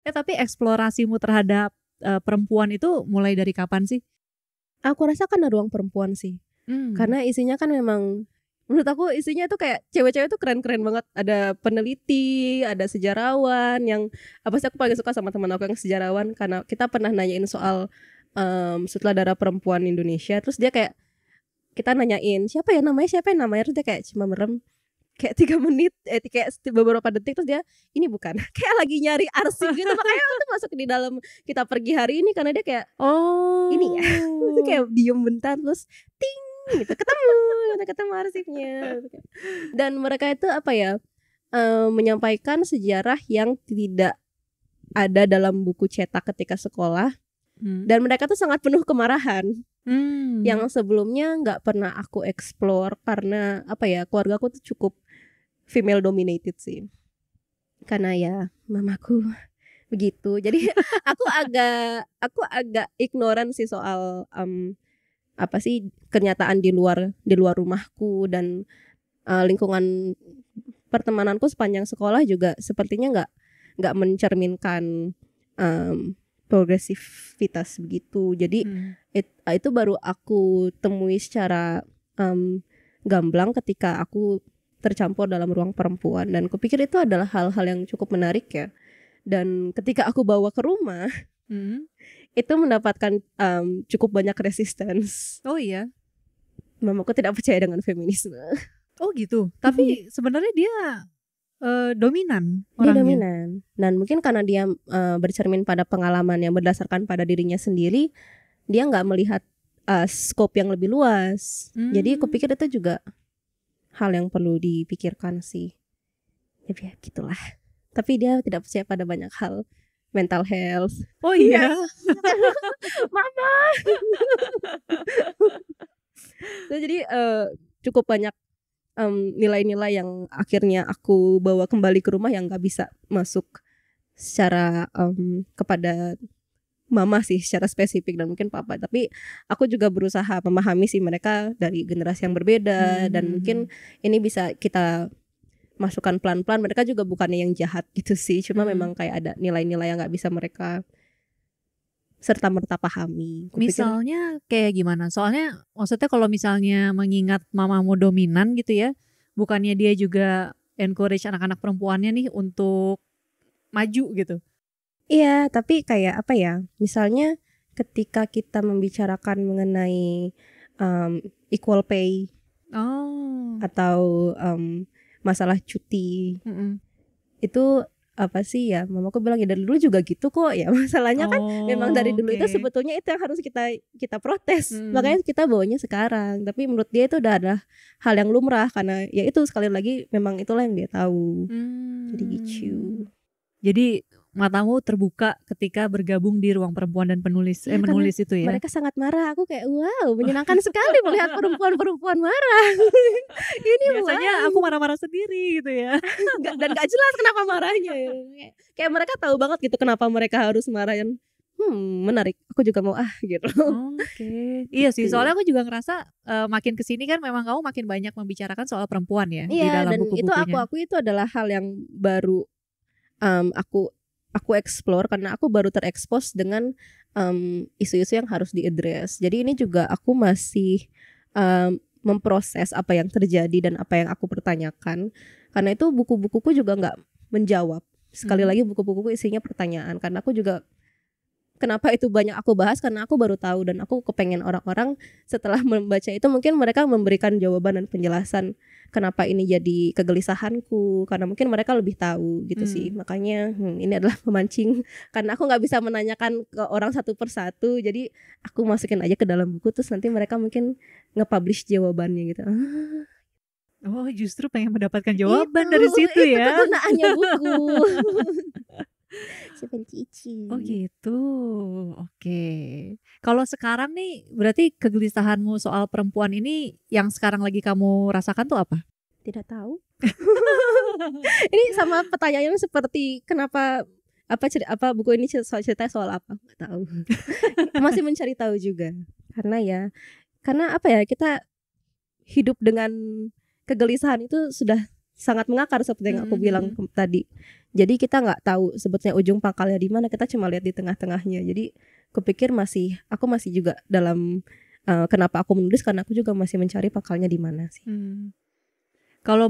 Tapi eksplorasimu terhadap perempuan itu mulai dari kapan sih? Aku rasa kan Ruang Perempuan sih. Karena isinya kan memang, menurut aku isinya tuh kayak cewek-cewek tuh keren-keren banget. Ada peneliti, ada sejarawan yang apa sih, aku paling suka sama teman aku yang sejarawan karena kita pernah nanyain soal sutradara perempuan Indonesia. Terus dia kayak, kita nanyain siapa ya namanya, terus dia kayak cuma merem kayak 3 menit, kayak beberapa detik, terus dia ini bukan, kayak lagi nyari arsip gitu. Makanya tuh masuk di dalam Kita Pergi Hari Ini karena dia kayak ini ya. Terus kayak diem bentar, terus ting gitu, ketemu arsipnya. Dan mereka itu apa ya, menyampaikan sejarah yang tidak ada dalam buku cetak ketika sekolah. Dan mereka tuh sangat penuh kemarahan yang sebelumnya nggak pernah aku explore karena apa ya, keluarga aku tuh cukup female dominated sih, karena ya mamaku begitu. Jadi aku agak ignoran sih soal apa sih kenyataan di luar rumahku. Dan lingkungan pertemananku sepanjang sekolah juga sepertinya nggak mencerminkan progresivitas begitu. Jadi itu baru aku temui secara gamblang ketika aku tercampur dalam Ruang Perempuan, dan kupikir itu adalah hal-hal yang cukup menarik ya. Dan ketika aku bawa ke rumah, itu mendapatkan cukup banyak resistance. Oh iya, Mamaku tidak percaya dengan feminisme. oh gitu. Tapi sebenarnya dia dominan Dia orangnya. dominan, dan mungkin karena dia bercermin pada pengalaman yang berdasarkan pada dirinya sendiri, dia nggak melihat scope yang lebih luas. Jadi kupikir itu juga hal yang perlu dipikirkan sih. Ya gitulah. Tapi dia tidak percaya pada banyak hal, mental health. Oh iya. Mama. Jadi cukup banyak nilai-nilai yang akhirnya aku bawa kembali ke rumah yang nggak bisa masuk secara kepada mama sih secara spesifik, dan mungkin papa. Tapi aku juga berusaha memahami sih mereka dari generasi yang berbeda. Dan mungkin ini bisa kita masukkan pelan-pelan. Mereka juga bukannya yang jahat gitu sih, cuma memang kayak ada nilai-nilai yang nggak bisa mereka serta-merta pahami. Misalnya kayak gimana? Soalnya maksudnya kalau misalnya mengingat mamamu dominan gitu ya, bukannya dia juga encourage anak-anak perempuannya nih untuk maju gitu? Iya, tapi kayak apa ya? Misalnya ketika kita membicarakan mengenai equal pay atau masalah cuti, itu apa sih ya? Mamaku bilang ya dari dulu juga gitu kok ya. Masalahnya kan memang dari dulu itu sebetulnya itu yang harus kita protes. Makanya kita bawanya sekarang. Tapi menurut dia itu udah ada hal yang lumrah karena ya itu sekali lagi memang itulah yang dia tahu. Jadi gitu. Jadi matamu terbuka ketika bergabung di Ruang Perempuan dan menulis itu ya. Mereka sangat marah. Aku kayak wow, menyenangkan sekali melihat perempuan-perempuan marah. Ini biasanya aku marah-marah sendiri gitu ya. Dan gak jelas kenapa marahnya. Kayak mereka tahu banget gitu kenapa mereka harus marahin. Menarik. Aku juga mau gitu. Oke. Iya sih, soalnya aku juga ngerasa makin kesini kan memang kamu makin banyak membicarakan soal perempuan ya di dalam buku-bukunya. Iya, dan itu aku itu adalah hal yang baru aku explore karena aku baru terekspos dengan isu-isu yang harus diadres. Jadi ini juga aku masih memproses apa yang terjadi dan apa yang aku pertanyakan. Karena itu buku-bukuku juga nggak menjawab. Sekali lagi buku-bukuku isinya pertanyaan. Karena aku juga kenapa itu banyak aku bahas karena aku baru tahu, dan aku kepengen orang-orang setelah membaca itu mungkin mereka memberikan jawaban dan penjelasan kenapa ini jadi kegelisahanku, karena mungkin mereka lebih tahu gitu sih. Makanya ini adalah memancing karena aku nggak bisa menanyakan ke orang satu persatu, jadi aku masukin aja ke dalam buku terus nanti mereka mungkin nge-publish jawabannya gitu. Oh, justru pengen mendapatkan jawaban dari situ ya. Itu kegunaannya buku. Cici. Oh gitu, oke. Kalau sekarang nih berarti kegelisahanmu soal perempuan ini yang sekarang lagi kamu rasakan tuh apa? Tidak tahu. Ini sama pertanyaannya seperti kenapa apa buku ini cerita soal apa? Nggak tahu. Masih mencari tahu juga. Karena apa ya, kita hidup dengan kegelisahan itu sudah sangat mengakar seperti yang aku bilang tadi. Jadi kita nggak tahu sebetulnya ujung pangkalnya di mana, kita cuma lihat di tengah-tengahnya. Jadi kupikir aku masih juga dalam kenapa aku menulis, karena aku juga masih mencari pangkalnya di mana sih. Kalau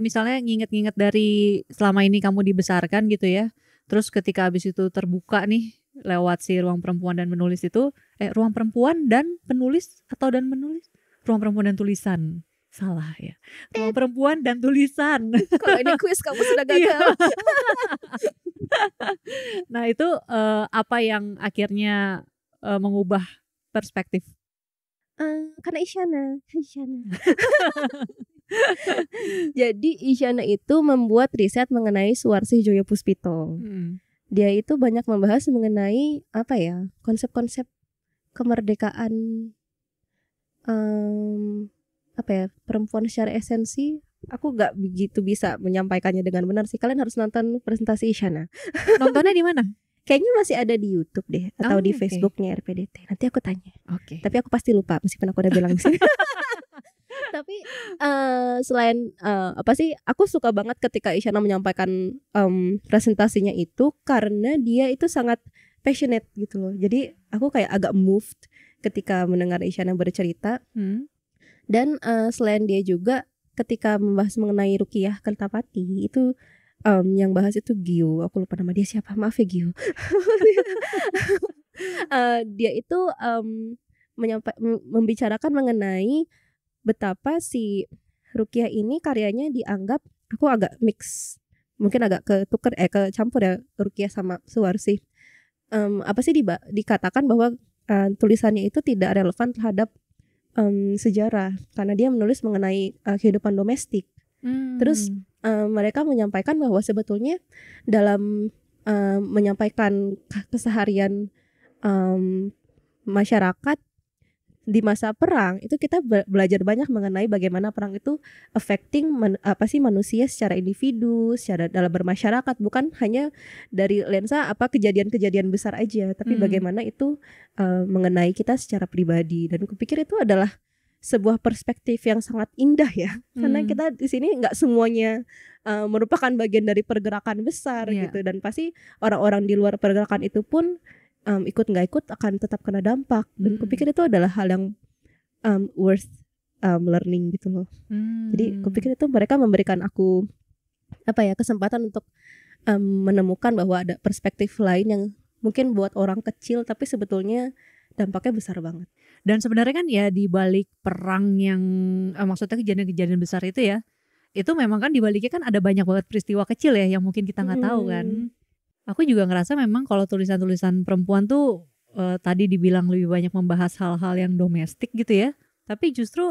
misalnya nginget-nginget dari selama ini kamu dibesarkan gitu ya, terus ketika habis itu terbuka nih lewat si ruang perempuan dan menulis itu, ruang perempuan dan penulis atau dan menulis? Ruang perempuan dan tulisan. Salah ya. Ruang perempuan dan tulisan. Kalau ini kuis kamu sudah gagal. Nah itu apa yang akhirnya mengubah perspektif? Karena Isyana. Jadi Isyana itu membuat riset mengenai Suwarsih Joyo Puspito. Dia itu banyak membahas mengenai konsep-konsep kemerdekaan perempuan secara esensi. Aku nggak begitu bisa menyampaikannya dengan benar sih. Kalian harus nonton presentasi Isyana. Nontonnya di mana? Kayaknya masih ada di YouTube deh, atau di Facebooknya RPDT. Nanti aku tanya. Tapi aku pasti lupa meskipun aku udah bilang di sini. Tapi selain aku suka banget ketika Isyana menyampaikan presentasinya itu, karena dia itu sangat passionate gitu loh. Jadi aku kayak agak moved ketika mendengar Isyana bercerita. Dan selain dia juga ketika membahas mengenai Rukiah Kertapati itu, yang bahas itu Gio, aku lupa nama dia siapa, maaf ya Gio. Dia itu membicarakan mengenai betapa si Rukiah ini karyanya dianggap, aku agak mix, mungkin agak kecampur ya Rukiah sama Suwarsih. Dikatakan bahwa tulisannya itu tidak relevan terhadap sejarah, karena dia menulis mengenai kehidupan domestik. Terus mereka menyampaikan bahwa sebetulnya dalam menyampaikan keseharian masyarakat di masa perang itu, kita belajar banyak mengenai bagaimana perang itu affecting manusia secara individu, secara dalam bermasyarakat, bukan hanya dari lensa kejadian-kejadian besar aja, tapi bagaimana itu mengenai kita secara pribadi. Dan kupikir itu adalah sebuah perspektif yang sangat indah ya, karena kita di sini nggak semuanya merupakan bagian dari pergerakan besar gitu, dan pasti orang-orang di luar pergerakan itu pun ikut nggak ikut akan tetap kena dampak. Dan kupikir itu adalah hal yang worth learning gitu loh. Jadi kupikir itu mereka memberikan aku kesempatan untuk menemukan bahwa ada perspektif lain yang mungkin buat orang kecil tapi sebetulnya dampaknya besar banget. Dan sebenarnya kan ya di balik perang yang maksudnya kejadian-kejadian besar itu ya, itu memang kan di baliknya kan ada banyak banget peristiwa kecil ya yang mungkin kita nggak tahu kan. Aku juga ngerasa memang kalau tulisan-tulisan perempuan tuh tadi dibilang lebih banyak membahas hal-hal yang domestik gitu ya. Tapi justru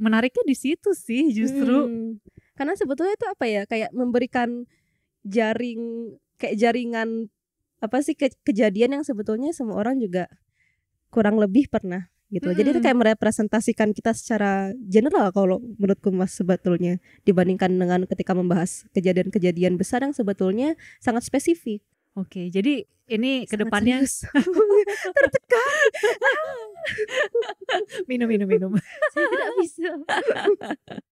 menariknya di situ sih justru. Karena sebetulnya itu kayak memberikan jaringan kejadian yang sebetulnya semua orang juga kurang lebih pernah gitu. Jadi itu kayak merepresentasikan kita secara general kalau menurutku Mas, sebetulnya dibandingkan dengan ketika membahas kejadian-kejadian besar yang sebetulnya sangat spesifik. Oke, jadi ini kedepannya tertekan. minum. Saya tidak bisa.